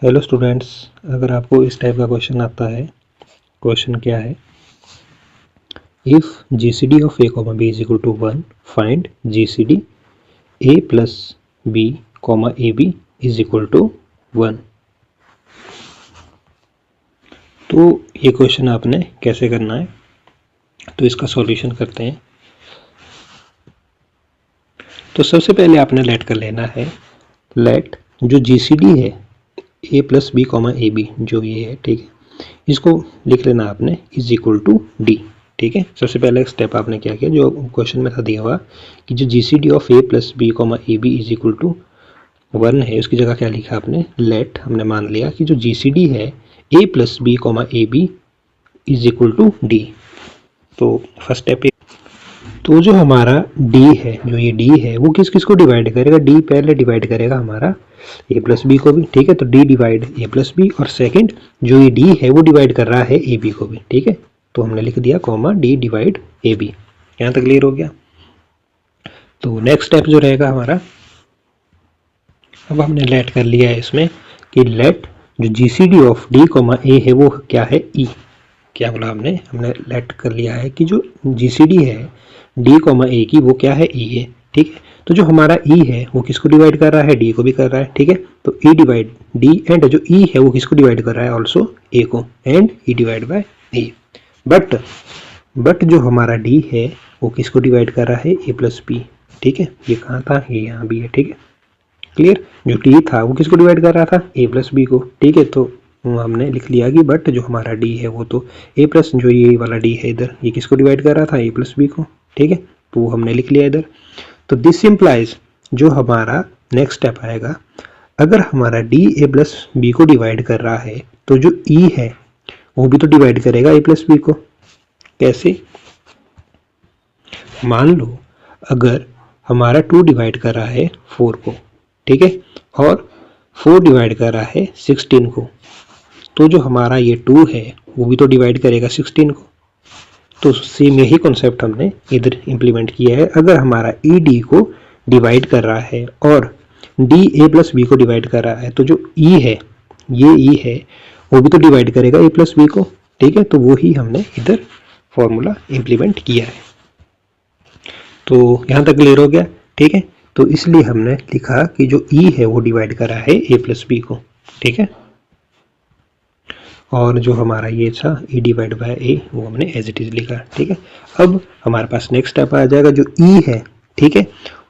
Hello students, अगर आपको इस टाइप का क्वेश्चन आता है, क्वेश्चन क्या है, if G C D of A comma B is equal to 1 find G C D A plus B comma A B is equal to 1। तो ये क्वेश्चन आपने कैसे करना है, तो इसका सॉल्यूशन करते हैं। तो सबसे पहले आपने लेट कर लेना है, लेट जो जी सी डी है A plus B comma A B जो ये है, ठीक है, इसको लिख लेना आपने इज इक्वल टू डी। ठीक है, सबसे पहला स्टेप आपने क्या किया, जो क्वेश्चन में था दिया हुआ कि जो G C D of A plus B comma A B is equal to 1 है, उसकी जगह क्या लिखा आपने, लेट। हमने मान लिया कि जो जी सी डी है A plus B comma A B is equal to D. तो फर्स्ट स्टेप, तो जो हमारा d है, जो ये d है वो किस किस को डिवाइड करेगा, d पहले डिवाइड करेगा हमारा a प्लस बी को भी। ठीक है, तो d divide a plus B, और सेकंड जो ये d है वो डिवाइड कर रहा है a b को भी। ठीक है, तो हमने लिख दिया comma d divide a b। यहाँ तक क्लियर हो गया। तो नेक्स्ट स्टेप जो रहेगा हमारा, अब हमने लेट कर लिया है इसमें कि लेट जो G C D of d comma a है वो क्या है, e। क्या बोला हमने लेट कर लिया है कि जो जी सी डी है d कॉमा ए की वो क्या है, e है। ठीक है, तो जो हमारा e है वो किसको डिवाइड कर रहा है, d को भी कर रहा है। ठीक है, तो e डिवाइड d, एंड जो e है वो किसको डिवाइड कर रहा है, ऑल्सो a को, and e divide by a। But जो हमारा d है वो किसको डिवाइड कर रहा है, a प्लस बी। ठीक है, ये कहाँ था, ये यहाँ भी है। ठीक है, क्लियर। जो d था वो किसको डिवाइड कर रहा था, a प्लस बी को। ठीक है, तो हमने लिख लिया कि बट जो हमारा d है वो तो a प्लस, जो ये वाला d है इधर, ये किसको डिवाइड कर रहा था, a प्लस बी को। ठीक है, तो वो हमने लिख लिया इधर। तो दिस इम्प्लाइज जो हमारा नेक्स्ट स्टेप आएगा, अगर हमारा d a प्लस बी को डिवाइड कर रहा है तो जो e है वो भी तो डिवाइड करेगा a प्लस बी को। कैसे, मान लो अगर हमारा 2 डिवाइड कर रहा है 4 को, ठीक है, और 4 डिवाइड कर रहा है 16 को, तो जो हमारा ये 2 है वो भी तो डिवाइड करेगा 16 को। तो सेम यही कॉन्सेप्ट हमने इधर इम्प्लीमेंट किया है। अगर हमारा ई डी को डिवाइड कर रहा है और डी ए प्लस बी को डिवाइड कर रहा है, तो जो ई है, ये ई है, वो भी तो डिवाइड करेगा ए प्लस बी को। ठीक है, तो वो ही हमने इधर फॉर्मूला इम्प्लीमेंट किया है। तो यहाँ तक क्लियर हो गया। ठीक है, तो इसलिए हमने लिखा कि जो ई है वो डिवाइड कर रहा है ए प्लस बी को। ठीक है, और जो हमारा ये था e डिवाइड बाय ए, वो हमने एज इट इज लिखा। ठीक है, अब हमारे पास नेक्स्ट स्टेप आ जाएगा, जो e है, ठीक है,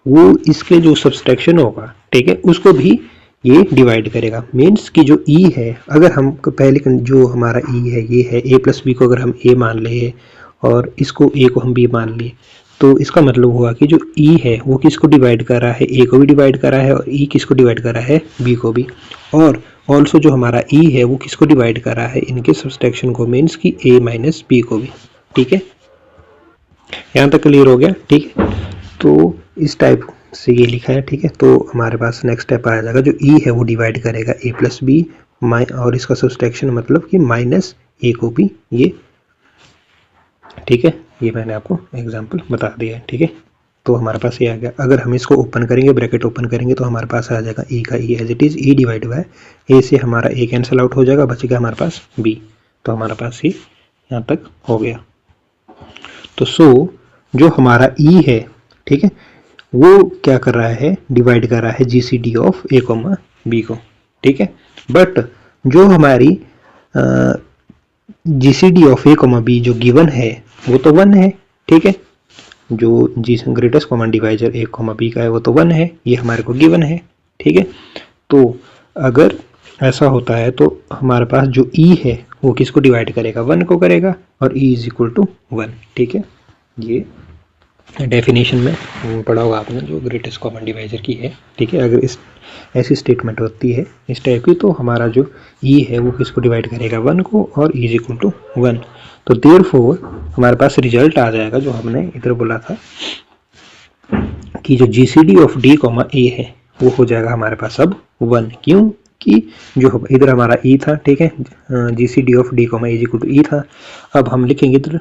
वो इसके जो सब्सट्रैक्शन होगा, ठीक है, उसको भी ये डिवाइड करेगा। मीन्स कि जो e है, अगर हम पहले जो हमारा e है ये है a प्लस बी को अगर हम a मान ले और इसको a को हम b मान लिए, तो इसका मतलब हुआ कि जो e है वो किसको डिवाइड कर रहा है, a को भी डिवाइड कर रहा है, और e किसको डिवाइड कर रहा है, b को भी। और ऑल्सो जो हमारा e है वो किसको डिवाइड कर रहा है, इनके सब्सट्रैक्शन को, मीन्स कि a माइनस बी को भी। ठीक है, यहाँ तक क्लियर हो गया। ठीक है, तो इस टाइप से ये लिखा है। ठीक है, तो हमारे पास नेक्स्ट स्टेप आ जाएगा, जो e है वो डिवाइड करेगा a प्लस बी, और इसका सब्सट्रैक्शन मतलब कि माइनस a को भी ये। ठीक है, ये मैंने आपको एग्जाम्पल बता दिया है। ठीक है, तो हमारे पास ये आ गया। अगर हम इसको ओपन करेंगे, ब्रैकेट ओपन करेंगे, तो हमारे पास आ जाएगा e का e as it is, e divide by a से हमारा a कैंसिल आउट हो जाएगा, बचेगा हमारे पास b। तो हमारे पास ये यहाँ तक हो गया। तो जो हमारा e है, ठीक है, वो क्या कर रहा है, डिवाइड कर रहा है G C D of a comma B को। ठीक है, बट जो हमारी G C D of a comma B जो गिवन है वो तो 1 है। ठीक है, जो G greatest common divisor A comma B का है वो तो 1 है, ये हमारे को गिवन है। ठीक है, तो अगर ऐसा होता है तो हमारे पास जो e है वो किसको डिवाइड करेगा, 1 को करेगा, और e इज इक्वल टू 1। ठीक है, ये डेफिनेशन में पढ़ा होगा आपने जो ग्रेटेस्ट कॉमन डिवाइजर की है। ठीक है, अगर इस ऐसी स्टेटमेंट होती है इस टाइप की, तो हमारा जो e है वो किसको डिवाइड करेगा, 1 को, और e इज इक्वल टू 1। तो देयरफॉर हमारे पास रिजल्ट आ जाएगा, जो हमने इधर बोला था कि जो G C D of D comma A है वो हो जाएगा हमारे पास अब 1। क्यों कि जो इधर हमारा ई था, ठीक है, G C D of D comma A equal to E था। अब हम लिखेंगे इधर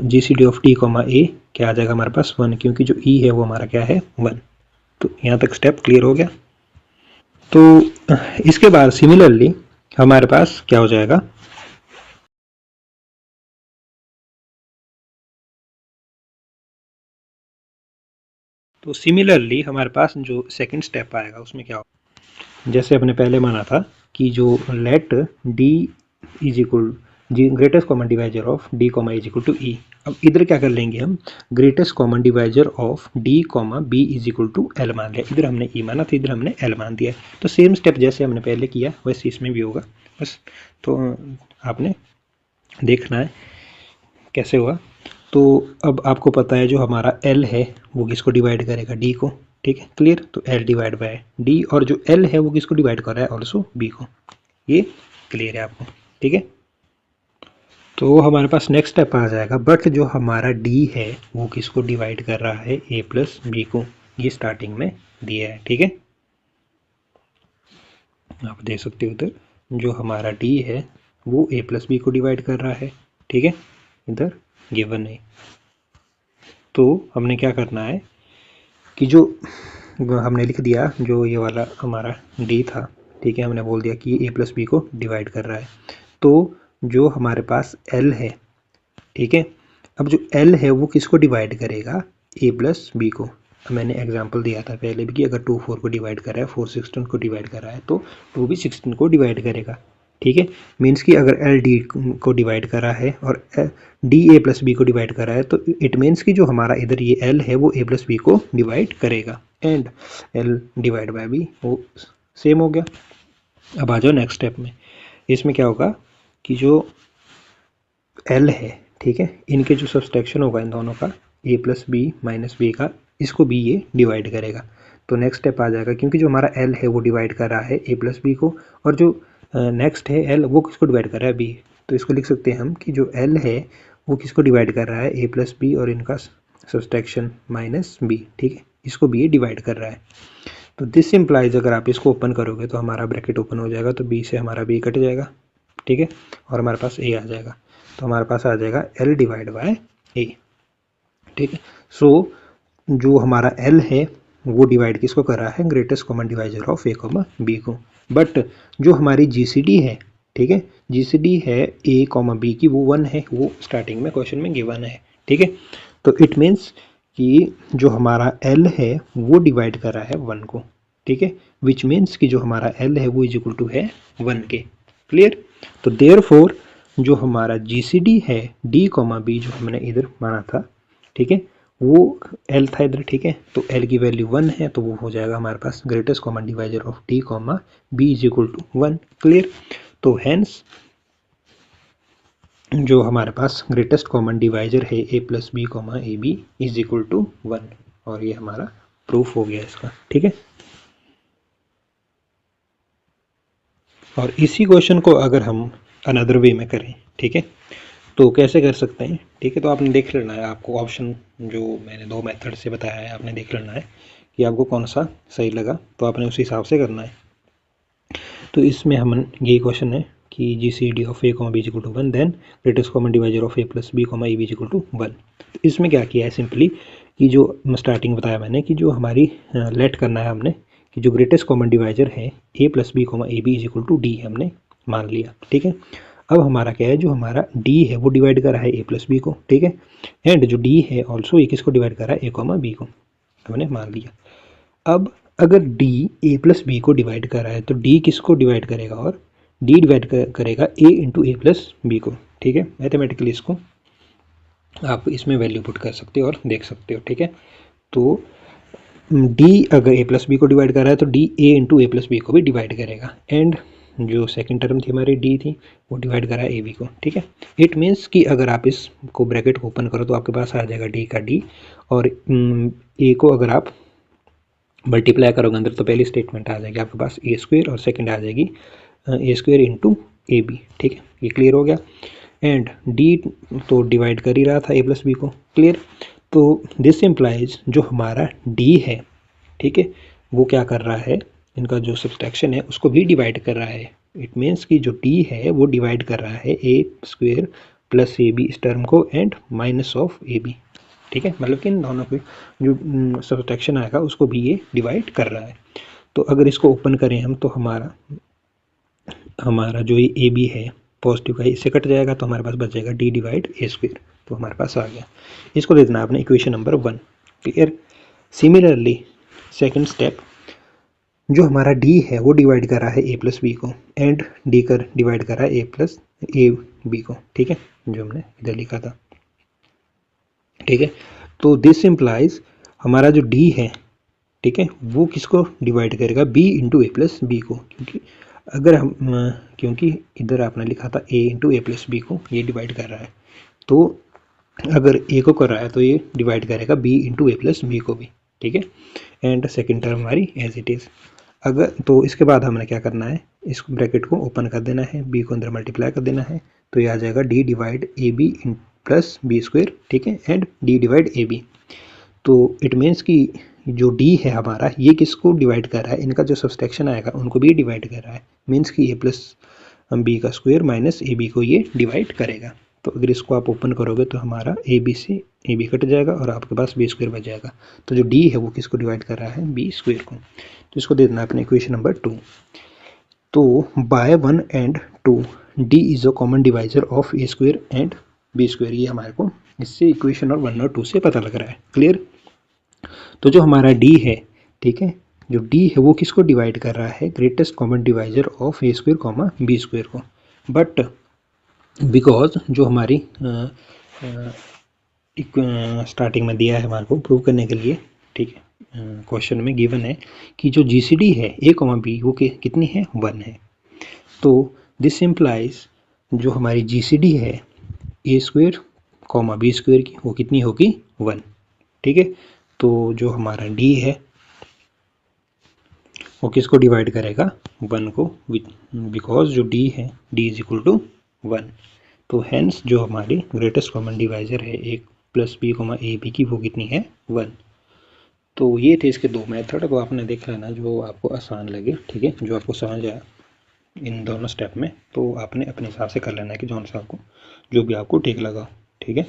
G C D of D comma A, क्या आ जाएगा हमारे पास 1, क्योंकि जो ई है वो हमारा क्या है, 1। तो यहाँ तक स्टेप क्लियर हो गया। तो इसके बाद सिमिलरली हमारे पास क्या हो जाएगा, तो सिमिलरली हमारे पास जो सेकंड स्टेप आएगा उसमें क्या होगा, जैसे अपने पहले माना था कि जो let D is equal greatest common divisor of D comma is equal to E. अब इधर क्या कर लेंगे हम, greatest common divisor of D comma B is equal to L मान लिया, इधर हमने ई माना था, इधर हमने एल मान दिया। तो सेम स्टेप जैसे हमने पहले किया वैसे इसमें भी होगा बस। तो आपने देखना है कैसे हुआ। तो अब आपको पता है जो हमारा L है वो किसको डिवाइड करेगा, D को, ठीक है क्लियर। तो L डिवाइड बाय D, और जो L है वो किसको डिवाइड कर रहा है, ऑल्सो B को। ये क्लियर है आपको, ठीक है। तो हमारे पास नेक्स्ट स्टेप आ जाएगा, बट जो हमारा D है वो किसको डिवाइड कर रहा है, A प्लस बी को। ये स्टार्टिंग में दिया है, ठीक है। आप देख सकते हो उधर जो हमारा D है वो A प्लस बी को डिवाइड कर रहा है, ठीक है, इधर गिवन है। तो हमने क्या करना है कि जो हमने लिख दिया जो ये वाला हमारा D था, ठीक है, हमने बोल दिया कि A प्लस बी को डिवाइड कर रहा है। तो जो हमारे पास L है, ठीक है, अब जो L है वो किसको डिवाइड करेगा, A प्लस बी को। मैंने एग्जांपल दिया था पहले भी कि अगर 2 4 को डिवाइड कर रहा है, 4 16 को डिवाइड कर रहा है, तो 2 भी 16 को डिवाइड करेगा, ठीक है। मीन्स कि अगर एल डी को डिवाइड कर रहा है और डी ए प्लस बी को डिवाइड कर रहा है, तो इट मीन्स कि जो हमारा इधर ये एल है वो ए प्लस बी को डिवाइड करेगा, and L divide by B वो सेम हो गया। अब आ जाओ नेक्स्ट स्टेप में, इसमें क्या होगा कि जो एल है, ठीक है, इनके जो सब्सट्रैक्शन होगा इन दोनों का, ए प्लस बी माइनस बी का, इसको भी ये डिवाइड करेगा। तो नेक्स्ट स्टेप आ जाएगा, क्योंकि जो हमारा एल है वो डिवाइड कर रहा है ए प्लस बी को, और जो नेक्स्ट है एल वो किसको डिवाइड कर रहा है, बी। तो इसको लिख सकते हैं हम कि जो एल है वो किसको डिवाइड कर रहा है, ए प्लस बी और इनका सब्सट्रैक्शन माइनस बी, ठीक है, इसको भी ये डिवाइड कर रहा है। तो दिस इम्प्लाइज अगर आप इसको ओपन करोगे तो हमारा ब्रैकेट ओपन हो जाएगा, तो बी से हमारा बी कट जाएगा, ठीक है, और हमारे पास ए आ जाएगा। तो हमारे पास आ जाएगा एल डिवाइड बाय ए, ठीक है। सो जो हमारा एल है वो डिवाइड किसको कर रहा है, greatest common divisor of A comma B को। बट जो हमारी जीसीडी है, ठीक है, जीसीडी है ए कॉमा बी की, वो 1 है, वो स्टार्टिंग में क्वेश्चन में गिवन है, ठीक है। तो इट मीन्स कि जो हमारा एल है वो डिवाइड कर रहा है 1 को, ठीक है, विच मीन्स कि जो हमारा एल है वो इज इक्वल टू है 1 के, क्लियर। तो देयरफॉर जो हमारा जीसीडी है डी कॉमा बी जो हमने इधर माना था, ठीक है, वो एल था इधर, ठीक है, तो एल की वैल्यू 1 है, तो वो हो जाएगा हमारे पास greatest common divisor of D comma B is equal to 1, clear. तो हैंस जो हमारे पास ग्रेटेस्ट कॉमन डिवाइजर है A plus B comma A B is equal to 1, और ये हमारा प्रूफ हो गया इसका, ठीक है। और इसी क्वेश्चन को अगर हम अनदर वे में करें, ठीक है, तो कैसे कर सकते हैं, ठीक है। तो आपने देख लेना है, आपको ऑप्शन जो मैंने 2 मेथड से बताया है आपने देख लेना है कि आपको कौन सा सही लगा, तो आपने उसी हिसाब से करना है। तो इसमें हम यही क्वेश्चन है कि G C D of A comma B is equal to 1, then greatest common divisor of A plus B comma A B is equal to 1। इसमें क्या किया है सिंपली कि जो स्टार्टिंग बताया मैंने कि जो हमारी लेट करना है हमने कि जो ग्रेटेस्ट कॉमन डिवाइजर है A plus B comma A B is equal to D हमने मान लिया, ठीक है। अब हमारा क्या है, जो हमारा d है वो डिवाइड कर रहा है a प्लस बी को, ठीक है, एंड जो d है ऑल्सो ये किसको डिवाइड कर रहा है a कॉमा बी को, हमने मान लिया। अब अगर d a प्लस बी को डिवाइड कर रहा है तो d किसको डिवाइड करेगा, और d डिवाइड करेगा a into A plus B को, ठीक है। मैथमेटिकली इसको आप इसमें वैल्यू पुट कर सकते हो और देख सकते हो, ठीक है। तो d अगर a प्लस बी को डिवाइड कर रहा है तो d a into A plus B को भी डिवाइड करेगा, एंड जो सेकंड टर्म थी हमारी डी थी वो डिवाइड करा ए बी को, ठीक है। इट मीन्स कि अगर आप इसको ब्रैकेट को ओपन करो तो आपके पास आ जाएगा डी का डी, और ए को अगर आप मल्टीप्लाई करोगे अंदर तो पहली स्टेटमेंट आ जाएगी आपके पास ए स्क्वेयर, और सेकंड आ जाएगी ए स्क्वेयर इंटू ए बी, ठीक है, ये क्लियर हो गया। एंड डी तो डिवाइड कर ही रहा था ए प्लस बी को, क्लियर। तो दिस इम्प्लाइज जो हमारा डी है, ठीक है, वो क्या कर रहा है, इनका जो सब्सट्रैक्शन है उसको भी डिवाइड कर रहा है। इट मीन्स कि जो डी है वो डिवाइड कर रहा है A square plus A B इस टर्म को and minus of A B, ठीक है, मतलब कि इन दोनों के जो सब्सट्रैक्शन आएगा उसको भी ये डिवाइड कर रहा है। तो अगर इसको ओपन करें हम तो हमारा जो ये ए बी है पॉजिटिव का इससे कट जाएगा, तो हमारे पास बच जाएगा डी डिवाइड ए स्क्वायर। तो हमारे पास आ गया, इसको दे देना आपने equation number 1। Clear. Similarly second step, जो हमारा डी है वो डिवाइड कर रहा है ए प्लस बी को, एंड डी कर डिवाइड कर रहा है ए प्लस ए बी को। ठीक है, जो हमने इधर लिखा था। ठीक है, तो दिस इम्प्लाइज हमारा जो डी है, ठीक है, वो किसको डिवाइड करेगा, B into A plus B को, क्योंकि इधर आपने लिखा था ए इंटू ए प्लस बी को, ये डिवाइड कर रहा है। तो अगर ए को कर रहा है तो ये डिवाइड करेगा B into A plus B को भी। ठीक है, एंड सेकेंड टर्म हमारी एज इट इज़। अगर तो इसके बाद हमने क्या करना है, इस ब्रैकेट को ओपन कर देना है, बी को अंदर मल्टीप्लाई कर देना है, तो ये आ जाएगा D divide A B plus B square. ठीक है, and D divide A B. तो इट मीन्स कि जो डी है हमारा, ये किसको डिवाइड कर रहा है, इनका जो सब्सट्रैक्शन आएगा उनको भी डिवाइड कर रहा है। मीन्स कि ए प्लस बी का स्क्वायर माइनस ए बी को ये डिवाइड करेगा। तो अगर इसको आप ओपन करोगे तो हमारा ए बी से ए बी कट जाएगा और आपके पास बी स्क्वायर बच जाएगा। तो जो डी है वो किसको डिवाइड कर रहा है, बी स्क्वायर को। तो इसको दे देना अपने इक्वेशन नंबर 2। तो by 1 and 2 D is a common divisor of A square and B square. ये हमारे को इससे इक्वेशन और 1 और 2 से पता लग रहा है। क्लियर। तो जो हमारा डी है, ठीक है, जो डी है वो किसको डिवाइड कर रहा है, greatest common divisor of A square comma B square को। बट बिकॉज जो हमारी स्टार्टिंग में दिया है हमारे को प्रूव करने के लिए, ठीक है, क्वेश्चन में गिवन है कि जो जीसीडी है ए कॉमा बी वो कितनी है, 1 है। तो दिस इम्प्लाइज जो हमारी जीसीडी है ए स्क्वायर कॉमा बी स्क्वायर की वो कितनी होगी, 1। ठीक है, तो जो हमारा डी है वो किसको डिवाइड करेगा, 1 को, बिकॉज जो डी है डी इज इक्वल टू 1। तो हैंस जो हमारी ग्रेटेस्ट कॉमन डिवाइजर है A plus B comma A B की वो कितनी है, 1। तो ये थे इसके 2 मेथड, वो आपने देख लेना जो आपको आसान लगे। ठीक है, जो आपको समझ आया इन दोनों स्टेप में, तो आपने अपने हिसाब से कर लेना है कि जो भी आपको ठीक लगा। ठीक है।